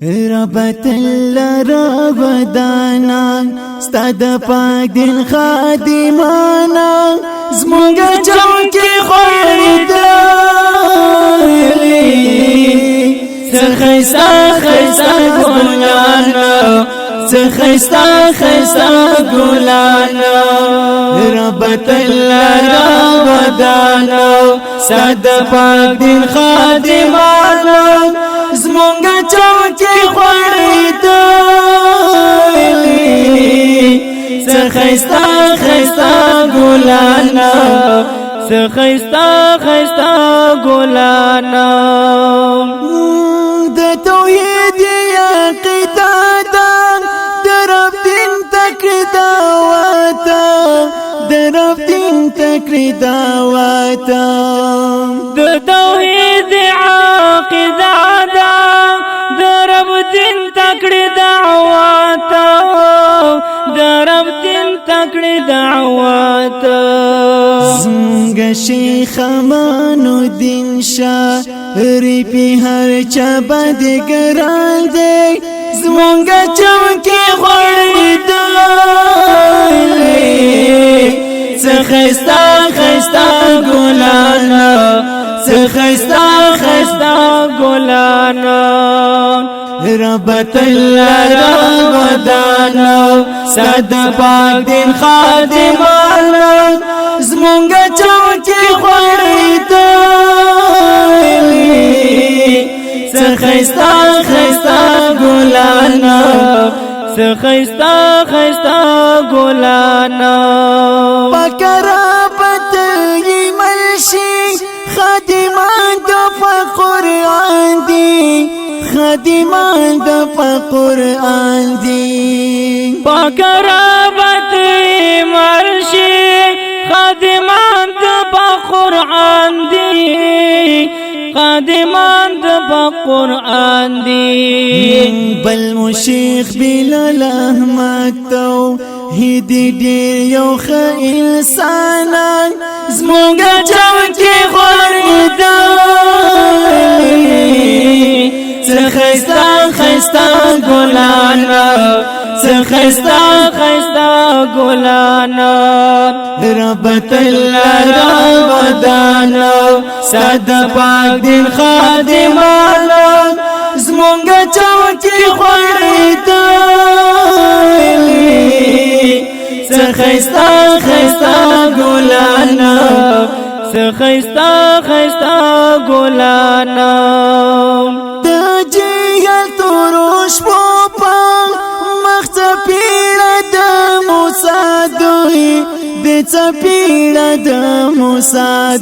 ربت ربدانا ستاد پاک دین خادمانا زمونگا چونکی خوردالی سخیستا خیستا گولانا سخیستا خیستا گولانا ربت ربدانا ستاد پاک دین خادمانا زمونگا چونکی خوردالی سخیستا خیستا گولانا سخیستا خیستا گولانا د توحید عقیده دان درب دین تکړه دعواتا درب دین تکړه دعواتا د توحید عقیده تکڑی دعوات زنگ شیخ امانو دین شاعری پی ہر چابا دگران دے زنگ چونکی خوری دالی سخیستا خیستا گولانا سخیستا خیستا گولانا ربت ربدانا ساد پاک دین خادمانا زمونگا چونکی خوردالی سخیستا خیستا گولانا سخیستا خیستا گولانا پاک ربت یملشی خادمان دو پا قرآن دی خادمان د قرآن دی پاک ربت مرشی خادمان د قرآن دی خادمان د قرآن دی بل مشیخ بلال احمد توحید دیر یو خ انسانان زمونگا چونکی خوردالی سخیستا خیستا گولانا سخیستا خیستا گولانا ربت ربدانا ساد پاک دین خادمانا زمونگا چونکی خوردالی سخیستا خیستا گولانا سخیستا خیستا گولانا تروش پوپا مخت پیڑا دا موسیٰ دوئی دیتا پیڑا دا موسیٰ